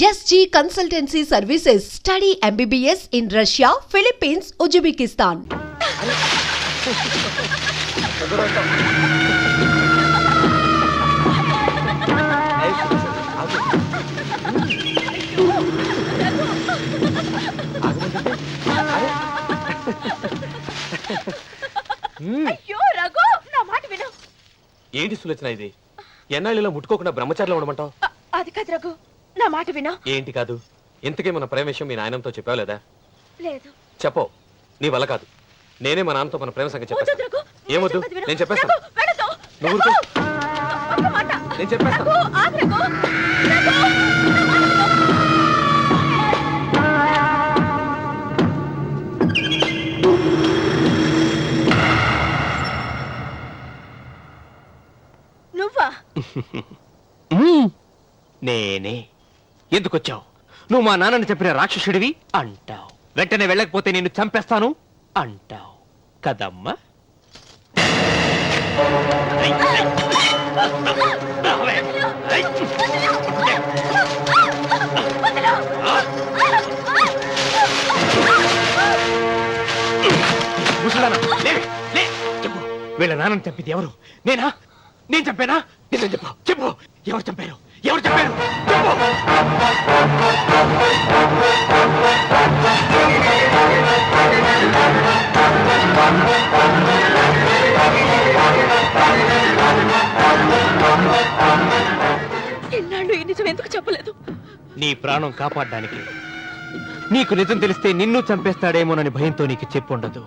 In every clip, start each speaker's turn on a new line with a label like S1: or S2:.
S1: SG Consultancy Services. Study MBBS in Russia, Philippines, Uzbekistan.
S2: అయ్యో రఘు, నా మాట విను.
S3: ఏంటి సులోచన ఇది? ఎన్నాళ్ళలో ముట్టుకోకుండా బ్రహ్మచారిలో ఉండమంటావు?
S2: అది కాదు రఘు, నా మాట విను.
S3: ఏంటి కాదు? ఇంతకీ మన ప్రేమ విషయం మీ నాయనంతో చెప్పావు లేదా?
S2: లేదు.
S3: చెప్పవు. నీ వల్ల కాదు. నేనే మా నాన్నతో మన ప్రేమ సంగతి
S2: వద్దు
S3: చెప్పేస్తాను.
S2: రఘు,
S3: ఏమొద్దు?
S2: చెప్పేది విను.
S3: నేను చెప్పేస్తాను.
S2: రఘు, వెళ్ళొద్దు.
S3: నువ్వు
S2: రఘు,
S3: ఊరుకో.
S2: ఒక్క మాట.
S3: నేను చెప్పేస్తాను.
S2: రఘు, ఆగు రఘు. రఘు, నా మాట విను. నువ్వా?
S4: నేనే. ఎందుకొచ్చావు? నువ్వు మా నాన్నని చెప్పిన రాక్షసుడివి అంటావు. వెంటనే వెళ్ళకపోతే నిన్ను చంపేస్తాను అంటావు కదమ్మా. చెప్పు, వీళ్ళ నాన్నని చంపింది ఎవరు? నేనా? నేను చంపానా? నిజం చెప్పు. చెప్పు, ఎవరు చంపారు? ఎవరు చంపారు? చెప్పు.
S2: ఎన్నాళ్ళు ఈ నిజం ఎందుకు చెప్పలేదు?
S4: నీ ప్రాణం కాపాడడానికి. నీకు నిజం తెలిస్తే నిన్ను చంపేస్తాడేమోనని భయంతో నీకు చెప్పుండదు.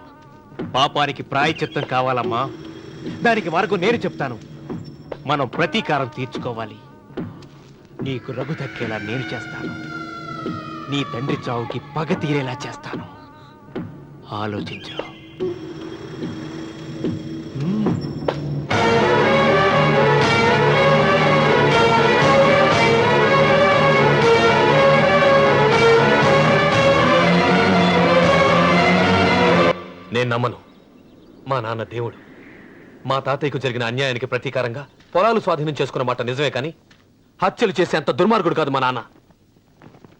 S4: పాపానికి ప్రాయశ్చిత్తం కావాలమ్మా. దానికి మార్గం నేను చెప్తాను. మనం ప్రతీకారం తీర్చుకోవాలి. నీకు రఘు దక్కేలా నేను చేస్తాను. నీ తండ్రి చావుకి పగ తీరేలా చేస్తాను. ఆలోచించు.
S3: నేను నమ్మను. మా నాన్న దేవుడు. మా తాతయ్యకు జరిగిన అన్యాయానికి ప్రతీకారంగా పొలాలు స్వాధీనం చేసుకున్న మాట నిజమే, కానీ హత్యలు చేసే అంత దుర్మార్గుడు కాదు మా నాన్న.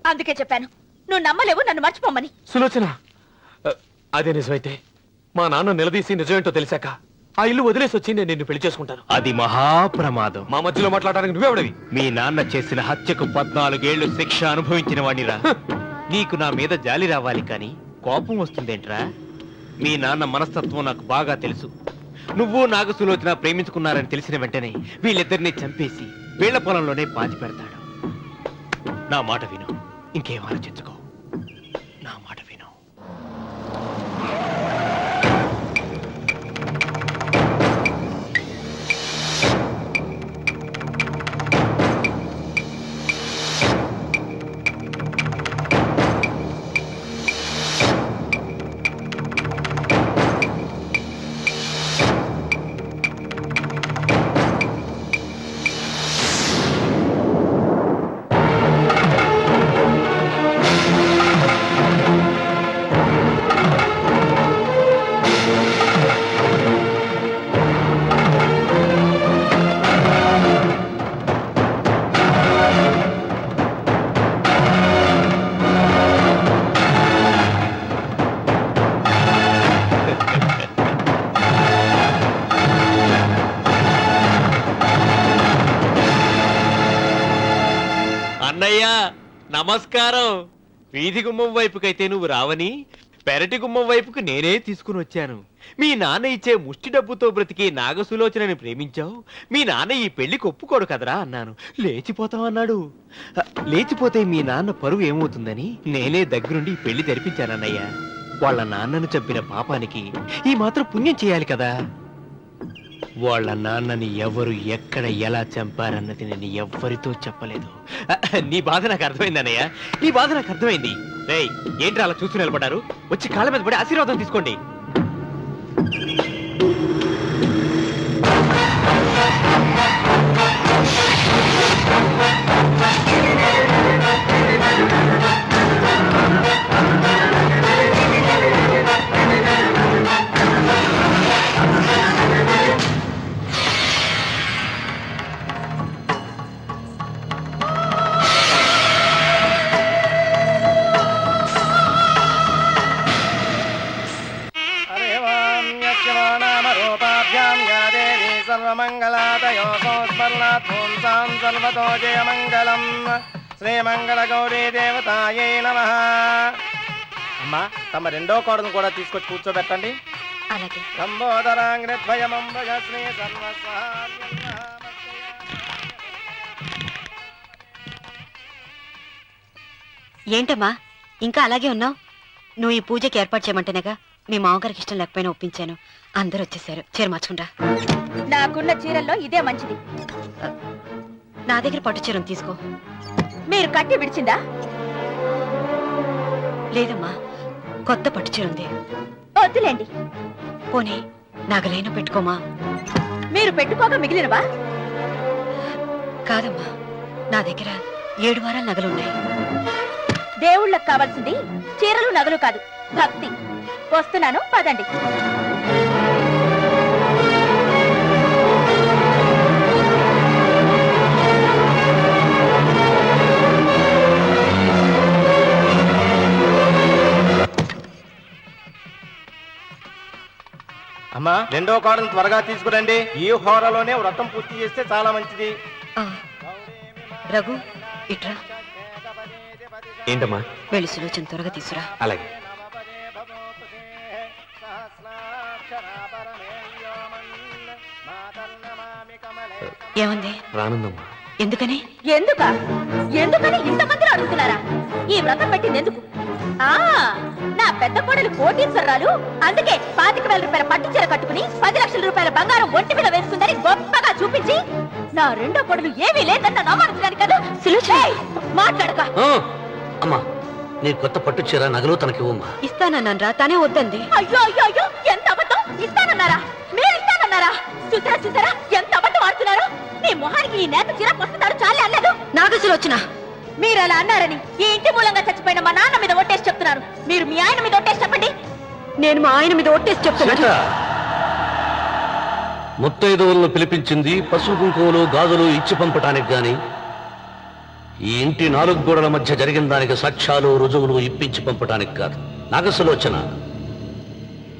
S2: అందుకే చెప్పాను, నువ్వు నమ్మలేవు, నన్ను మర్చిపోమని.
S3: సులోచన, అదే నిజమైతే మా నాన్న నిలదీసి నిజమేంటో తెలిసాక ఆ ఇల్లు వదిలేసి వచ్చి నేను నిన్ను పెళ్లి చేసుకుంటాను.
S4: అది మహాప్రమాదం.
S3: మా మధ్యలో మాట్లాడడానికి నువ్వెవడివి?
S4: మీ నాన్న చేసిన హత్యకు 14 ఏళ్లు శిక్ష అనుభవించిన వాడిరా. నీకు నా మీద జాలి రావాలి కానీ కోపం వస్తుందేంట్రా? మీ నాన్న మనస్తత్వం నాకు బాగా తెలుసు. నువ్వు నాగసులోచన ప్రేమించుకున్నారని తెలిసిన వెంటనే వీళ్ళిద్దరినీ చంపేసి వీళ్ల పొలంలోనే పాతి పెడతాడు. నా మాట విను, ఇంకేం ఆలోచించుకో. నా మాట విను. అన్నయ్యా నమస్కారం. వీధి గుమ్మం వైపుకైతే నువ్వు రావని పెరటి గుమ్మం వైపుకు నేనే తీసుకుని వచ్చాను. మీ నాన్న ఇచ్చే ముష్టి డబ్బుతో బ్రతికి నాగసులోచనని ప్రేమించావు. మీ నాన్న ఈ పెళ్లికి ఒప్పుకోడు కదరా అన్నాను. లేచిపోతావన్నాడు. లేచిపోతే మీ నాన్న పరువు ఏమవుతుందని నేనే దగ్గరుండి ఈ పెళ్లి జరిపించానన్నయ్యా. వాళ్ళ నాన్నను చంపిన పాపానికి ఈ మాత్రం పుణ్యం చేయాలి కదా. వాళ్ళ నాన్నని ఎవరు ఎక్కడ ఎలా చంపారన్నది నేను ఎవ్వరితో చెప్పలేదు. నీ బాధ నాకు అర్థమైంది అన్నయ్య, నీ బాధ నాకు అర్థమైంది. రేయ్, ఏంటి అలా చూస్తూ నిలబడ్డారు? వచ్చి కాళ్ళ మీద పడి ఆశీర్వాదం తీసుకోండి.
S5: సర్వమంగళాదయో సంస్మరణాత్మూంసాం సర్వతో జయమంగళం. శ్రీమంగళగౌరీ దేవతాయై నమః. అమ్మా, తమ రెండో కోడను కూడా తీసుకొచ్చి కూర్చోబెట్టండి.
S2: అలాగే.
S5: లంబోదరాంగ్రద్వయమంబగ శ్రీ
S6: ఏంటమ్మా ఇంకా అలాగే ఉన్నావు? నువ్వు ఈ పూజకి ఏర్పాటు చేయమంటేనేగా మీ మామగారికి ఇష్టం లేకపోయినా ఒప్పించాను. అందరూ వచ్చేసారు. చీర మార్చుకుంటా.
S2: నాకున్న చీరల్లో ఇదే మంచిది.
S6: నా దగ్గర పట్టు చీరను తీసుకో.
S2: మీరు కట్టి విడిచిందా?
S6: లేదమ్మా, కొత్త పట్టు చీర ఉంది.
S2: వద్దులేండి.
S6: పోనీ నాగలైనా పెట్టుకోమా.
S2: మీరు పెట్టుకోక మిగిలినవా?
S6: కాదమ్మా, నా దగ్గర 7 వారాల నగలున్నాయి.
S2: దేవుళ్ళకు కావాల్సింది చీరలు నగలు కాదు, భక్తి. వస్తున్నాను, పదండి.
S5: అమ్మా, రెండో కోడను త్వరగా తీసుకురండి. ఈ హోరలోనే వ్రతం పూర్తి చేస్తే చాలా మంచిది.
S6: రఘు, ఇట్రా.
S3: ఏంటమ్మా?
S6: వెళ్ళి సులోచన త్వరగా తీసురా.
S3: అలాగే.
S6: ఏముంది?
S3: రానుందమ్మా.
S6: ఎందుకని?
S2: ఎందుకని ఇంతమంది అడుగుతున్నారా? ఈ వ్రతం పెట్టింది ఎందుకు? నా పెద్ద కోడలు కోటీశ్వరరాలు, అందుకే 25,000 రూపాయల పట్టు చీర కట్టుకుని 10 లక్షల రూపాయల బంగారం ఒంటి మీద వేసుకుందని గొప్పగా చూపించి, నా రెండో కోడలు ఏమీ లేదన్న నమ్మడానికి కదా. మాట్లాడక.
S7: అమ్మా, నీ కొత్త పట్టు చీర నగలు తనకివ్వమ్మా.
S6: ఇస్తానన్నాను రా, తానే వద్దంది.
S2: అయ్యో అయ్యో అయ్యో, ఎంత అబద్ధం! ఇస్తానన్నారా? మీరు ఇస్తానన్నారా? చూసారా ఎంత అబద్ధం ఆడుతున్నారు? నీ మొహానికి ఈ నేత చీర వస్తున్నారు చాలే అల్లదు.
S6: నాగసులోచన,
S2: మీరు అలా అన్నారని ఈ ఇంటి మూలంగా చచ్చిపోయిన మా నాన్న మీద ఒట్టేసి చెప్తున్నారు. మీరు మీ ఆయన మీద ఒట్టేసి చెప్పండి.
S6: నేను మా ఆయన మీద ఒట్టేసి చెప్తున్నా.
S7: ముత్తైదువులను పిలిపించింది పసుపు కుంకుమలు గాజులు ఇచ్చి పంపటానికి గాని, ఈ ఇంటి 4 గోడల మధ్య జరిగిన దానికి సాక్ష్యాలు రుజువులు ఇప్పించి పంపటానికి కాదు. నాగసులోచన,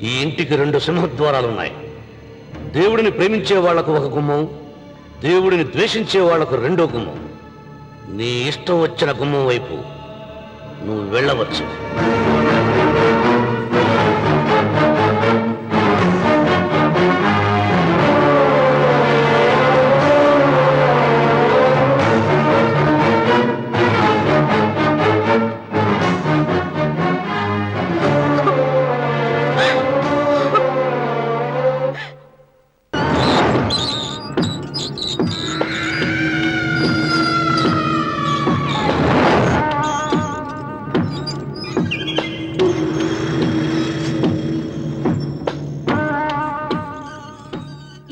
S7: ఈ ఇంటికి 2 సింహద్వారాలున్నాయి. దేవుడిని ప్రేమించే వాళ్లకు ఒక గుమ్మం, దేవుడిని ద్వేషించే వాళ్లకు 2వ గుమ్మం. నీ ఇష్టం వచ్చిన గుమ్మం వైపు నువ్వు వెళ్ళవచ్చు.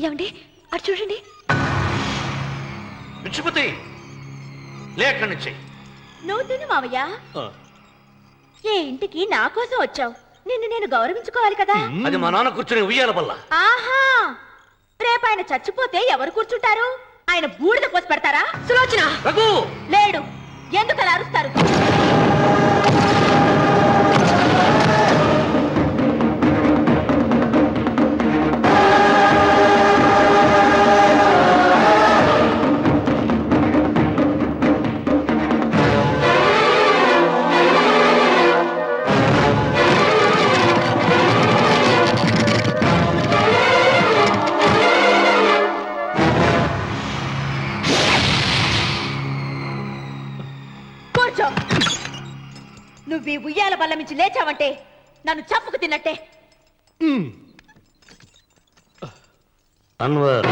S2: ఏమండి, అటు చూడండి.
S7: పిచ్చిపోతే లేక నుంచి
S2: నువ్వు తిను మావయ్య. ఏ ఇంటికి నా కోసం వచ్చావు? నిన్ను నేను గౌరవించుకోవాలి కదా.
S7: అది మా నాన్న కూర్చుని ఉయ్యాల వల్ల.
S2: ఆహా, రేపు ఆయన చచ్చిపోతే ఎవరు కూర్చుంటారు? ఆయన బూడిద పోసి పెడతారా?
S6: సులోచన,
S7: రఘు
S2: లేడు. ఎందుకు అలా అరుస్తారు? నువ్వు ఈ ఉయ్యాల బల్ల నుంచి లేచావంటే నన్ను చంపుకు తిన్నట్టే.
S7: అన్వర్,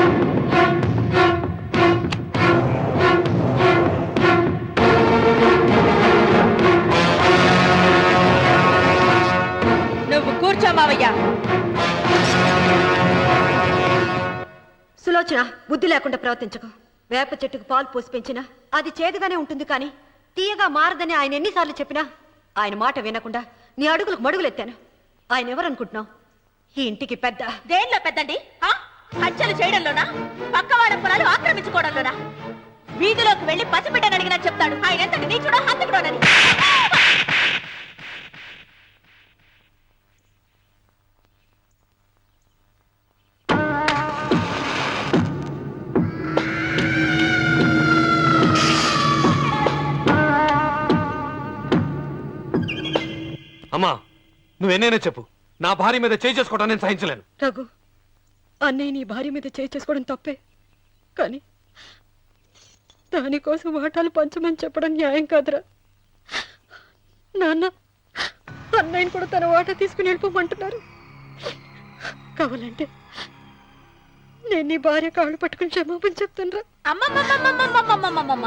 S2: నువ్వు కూర్చో మావయ్య.
S6: సులోచన, బుద్ధి లేకుండా ప్రవర్తించకు. వేప చెట్టుకు పాలు పోసి పెంచినా అది చేదుగానే ఉంటుంది, కానీ తీయగా మారదని ఆయన ఎన్నిసార్లు చెప్పినా ఆయన మాట వినకుండా నీ అడుగులకు మడుగులెత్తాను. ఆయన ఎవరనుకుంటున్నావు? ఈ ఇంటికి పెద్ద.
S2: దేనిలో పెద్దండి? హత్యలు చేయడంలోనా? పక్కవాడ పొలాలు ఆక్రమించుకోవడంలోనా? వీధిలోకి వెళ్లి పసిబిడ్డని అడిగినా చెప్తాడు ఆయన ఎంతటి నీచుడో హంతకుడోనని.
S3: అమ్మా నువ్వెన్నైనా చెప్పు, నా భార్య మీద చేయి చేసుకోవడం నేను సహించలేను.
S6: రఘు, అన్నయ్య నీ భార్య మీద చేయి చేసుకోవడం తప్పే, కానీ దానికోసం వాటాలు పంచమని చెప్పడం న్యాయం కాదురా. నాన్న అన్నయ్యని కూడా తన వాటా తీసుకుని వెళ్ళిపోమంటున్నారు. కావాలంటే నేను నీ భార్య కాళ్ళు పట్టుకుని క్షమాపణ చెప్తానురా.
S2: అమ్మమ్మమ్మమ్మమ్మమ్మమ్మమ్మమ్మ,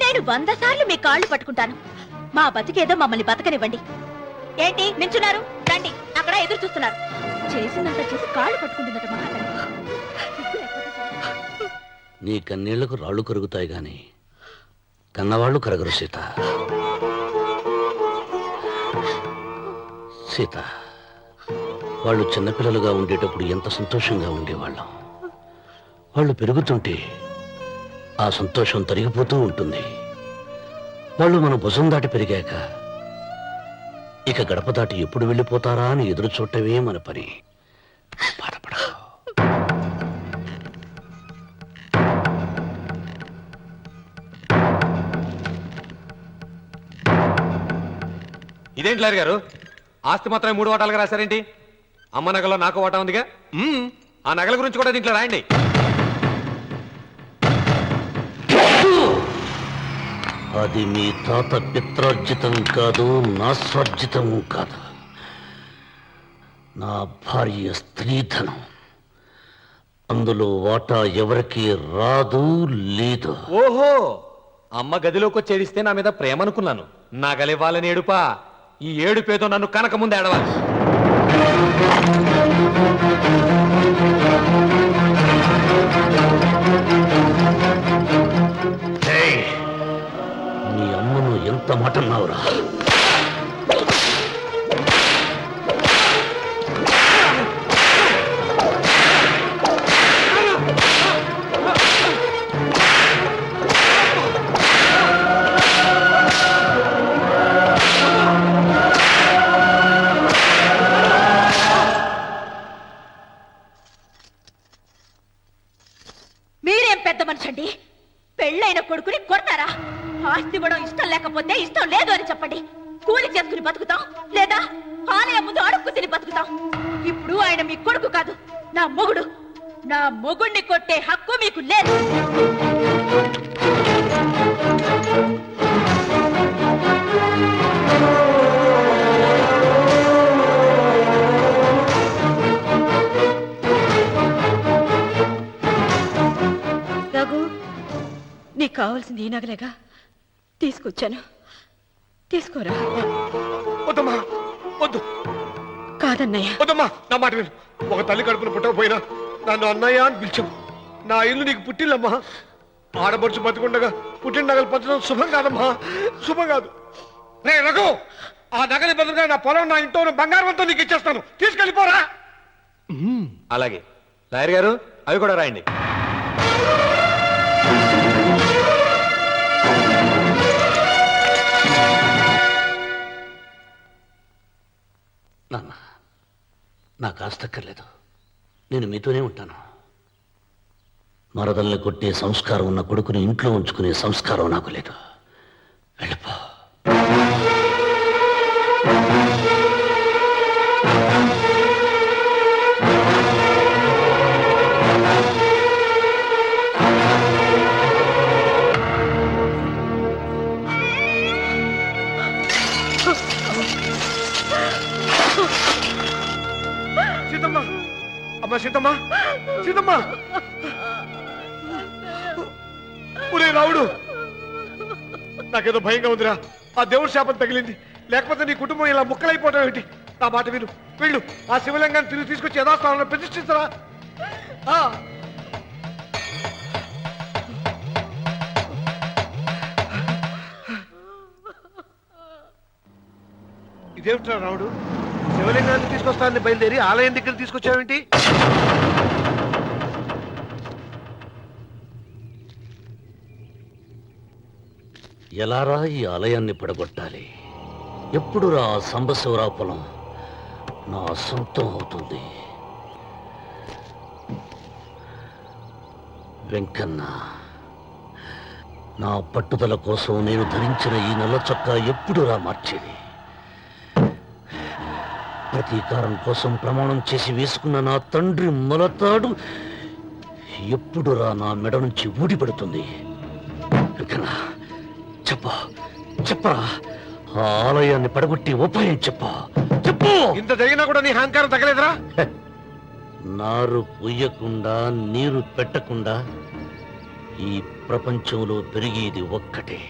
S2: నేను 100 సార్లు మీ కాళ్ళు పట్టుకుంటాను. మా బతికేదో మమ్మల్ని బతకనివ్వండి. ఏంటి నించున్నారు? రండి, అక్కడ ఎదురు చూస్తున్నారు. చేసిందంతా చేసి కాళ్ళు పట్టుకుంటుందట మా అతను.
S7: నీ కన్నీళ్లకు రాళ్ళు కరుగుతాయి గాని కన్నవాళ్ళు కరగరు సీత. సీత, వాళ్ళు చిన్నపిల్లలుగా ఉండేటప్పుడు ఎంత సంతోషంగా ఉండేవాళ్ళం. వాళ్ళు పెరుగుతుంటే ఆ సంతోషం తరిగిపోతూ ఉంటుంది. వాళ్ళు మన భుజం దాటి పెరిగాక ఇక గడప దాటి ఎప్పుడు వెళ్ళిపోతారా అని ఎదురు చూడటమే మన పని. బాధపడ.
S3: ఇదేంటి లాయర్ గారు, ఆస్తి మాత్రమే 3 వాటాలుగా రాశారేంటి? అమ్మ నగలో నాకు వాటా ఉందిగా. ఆ నగల గురించి కూడా దీంట్లో రాయండి.
S7: అది మీ తాత పిత్రార్జితం కాదు, నా స్వార్జితం కాదు. నా భార్య స్త్రీధనం. అందులో వాటా ఎవరికి రాదు, లేదు.
S3: ఓహో, అమ్మ గదిలోకి వచ్చి ఏడిస్తే నా మీద ప్రేమ అనుకున్నాను. నగలివ్వాలని ఏడుపా. ఈ ఏడుపేదో నన్ను కనక ముందు ఏడవాలి.
S7: మీ అమ్మను ఎంత మాట అన్నావురా?
S2: మీరేం పెద్ద మనిషండి, పెళ్ళైన కొడుకుని కొడతారా? ఆస్తి ఇవ్వడం ఇష్టం లేకపోతే ఇష్టం లేదు అని చెప్పండి. కూలి చేసుకుని బతుకుతాం, లేదా ఆలయం ముందు అడుక్కు తిని బతుకుతాం. ఇప్పుడు ఆయన మీ కొడుకు కాదు, నా మొగుడు. నా మొగుడిని కొట్టే హక్కు మీకు లేదు.
S6: రఘు, నీకు కావాల్సింది ఈ నగలేగా, తీసుకొచ్చాను. తీసుకోరా.
S5: వద్దమ్మా, వద్దు.
S6: కాదన్నయ్య.
S5: వద్దమ్మా, నా మాట విను. ఒక తల్లి కడుపున పుట్టకపోయినా నన్ను అన్నయ్య అని పిలిచావు. నా ఇల్లు నీకు పుట్టిల్లమ్మా. ఆడపడుచు బతికుండగా పుట్టిన నగలు పంచడం శుభం కాదమ్మా, శుభం కాదు. రే రఘు, ఆ నగలి బదులుగా నా పొలం, నా ఇంట్లో బంగారం అంతా నీకు ఇచ్చేస్తాను. తీసుకెళ్ళిపోరా.
S3: అలాగే లాయర్ గారు, అవి కూడా రాయండి.
S7: నాన్న, నాకు ఆస్తక్కర్లేదు. నేను మీతోనే ఉంటాను. మరదల్ని కొట్టే సంస్కారం ఉన్న కొడుకుని ఇంట్లో ఉంచుకునే సంస్కారం నాకు లేదు. వెళ్ళిపో.
S5: సీతమ్మ, అమ్మ సీతమ్మ, సీతమ్మ. ఒరే రావుడు, నాకేదో భయంగా ఉందిరా. ఆ దేవుడి శాపం తగిలింది. లేకపోతే నీ కుటుంబం ఇలా ముక్కలైపోవడం ఏమిటి? నా మాట విను, వెళ్ళు. ఆ శివలింగాన్ని తిరిగి తీసుకొచ్చి యథాస్థానంలో ప్రతిష్ఠించరా. ఇదేమిట్రా రావుడు, శివలింగాన్ని తీసుకొస్తానని బయలుదేరి ఆలయం దగ్గర తీసుకొచ్చావేంటి?
S7: ఎలారా ఈ ఆలయాన్ని పడగొట్టాలి? ఎప్పుడురా సంబశివరావు పొలం నా సొంతం అవుతుంది? వెంకన్న, నా పట్టుదల కోసం నేను ధరించిన ఈ నల్ల చొక్కా ఎప్పుడురా మార్చేది? ప్రతీకారం కోసం ప్రమాణం చేసి వేసుకున్న నా తండ్రి మొలతాడు ఎప్పుడురా నా మెడ నుంచి ఊడిపడుతుంది? వెంకన్న, చెప్పరా, ఆ ఆలయాన్ని పడగొట్టి ఉపాయం చెప్పు.
S5: ఇంత జరిగినా కూడా నీ అహంకారం తగ్గలేదురా?
S7: నారు పొయ్యకుండా నీరు పెట్టకుండా ఈ ప్రపంచంలో పెరిగేది ఒక్కటే,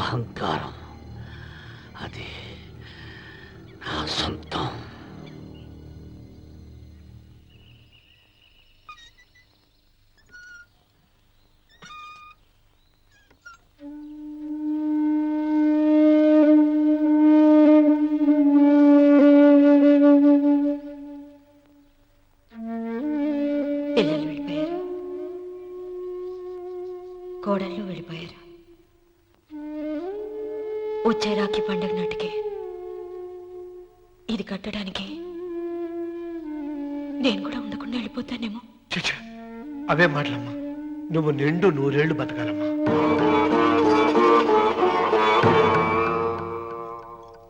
S7: అహంకారం. అది నా సొంతం.
S6: పిల్లలు వెళ్ళిపోయారు, కోడళ్ళు వెళ్ళిపోయారు. వచ్చే రాఖీ పండుగ నాటికి ఇది కట్టడానికి నేను కూడా ఉండకుండా వెళ్ళిపోతానేమో.
S5: చచ్చా, అవే మాటలమ్మా. నువ్వు నిండు 100 ఏళ్ళు బతకాలమ్మా.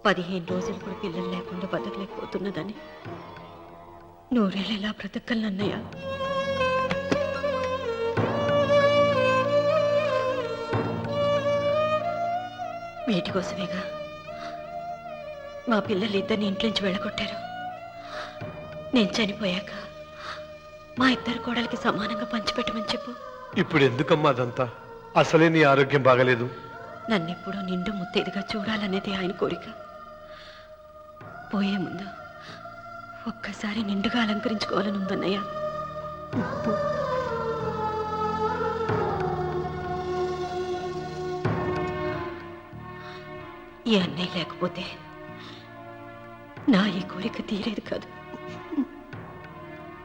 S6: 15 రోజులు కూడా పిల్లలు లేకుండా బతకలేకపోతున్నదని 100 ఏళ్ళు ఎలా బ్రతకలన్నయ్య? వీటి కోసమేగా మా పిల్లలు ఇద్దరిని ఇంట్లోంచి వెళ్ళగొట్టారు. నేను చనిపోయాక మా ఇద్దరు కోడలికి సమానంగా పంచిపెట్టమని చెప్పు.
S5: ఇప్పుడు ఎందుకమ్మా అదంతా? అసలే నీ ఆరోగ్యం బాగలేదు.
S6: నన్నెప్పుడూ నిండు ముత్తైదుగా చూడాలనేది ఆయన కోరిక. పోయే ముందు ఒక్కసారి నిండుగా అలంకరించుకోవాలని ఉందన్నయ్య. ఈ అన్నయ్య లేకపోతే నా ఈ కోరిక తీరేది కాదు.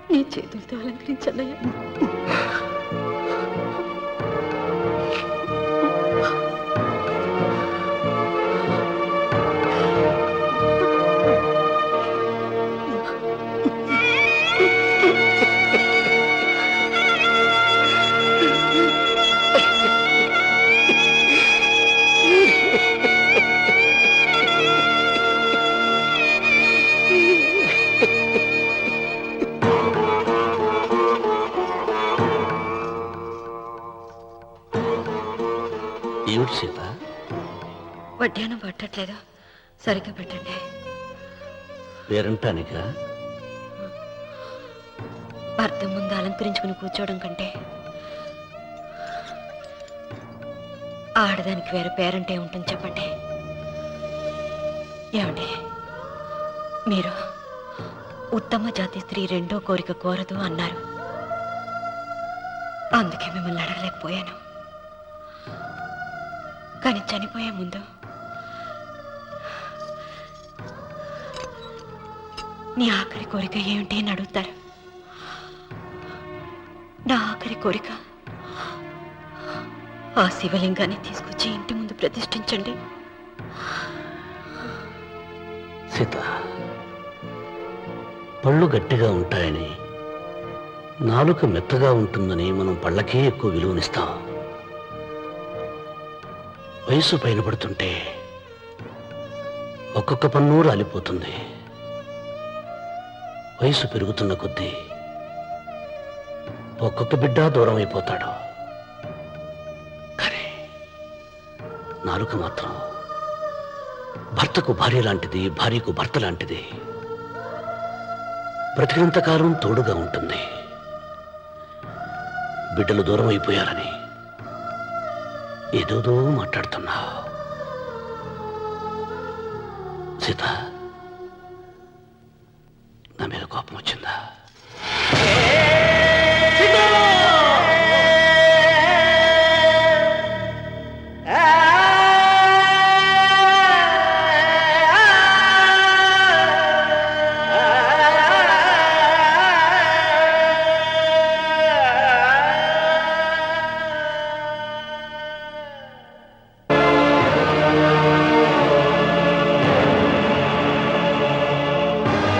S6: నీ చేతులతో అలంకరించన్నయ్య.
S7: ఏమిటి సీత?
S6: వడ్డానం పట్టట్లేదు, సరిగ్గా పెట్టండి.
S7: పేరంటానికా?
S6: భర్త ముందు అలంకరించుకుని కూర్చోవడం కంటే ఆడదానికి వేరే పేరంటే ఉంటుంది చెప్పండి. ఏమండి, మీరు ఉత్తమ జాతి స్త్రీ రెండో కోరిక కోరదు అన్నారు. అందుకే మిమ్మల్ని అడగలేకపోయాను. కానీ చనిపోయే ముందు నీ ఆఖరి కోరిక ఏమిటి అని అడుగుతారు. నా ఆఖరి కోరిక ఆ శివలింగాన్ని తీసుకొచ్చి ఇంటి ముందు ప్రతిష్ఠించండి.
S7: సీత, పళ్ళు గట్టిగా ఉంటాయని, నాలుక మెత్తగా ఉంటుందని మనం పళ్ళకే ఎక్కువ విలువనిస్తాం. వయసు పైన పడుతుంటే ఒక్కొక్క పన్ను రాలిపోతుంది. వయసు పెరుగుతున్న కొద్దీ ఒక్కొక్క బిడ్డ దూరం అయిపోతాడు. కానీ నాలుక మాత్రం భర్తకు భార్య లాంటిది, భార్యకు భర్త లాంటిది. బ్రతికినంతకాలం తోడుగా ఉంటుంది. బిడ్డలు దూరం అయిపోయారని ఏదోదో మాట్లాడుతున్నావు. సీత, నా మీద కోపం వచ్చిందా?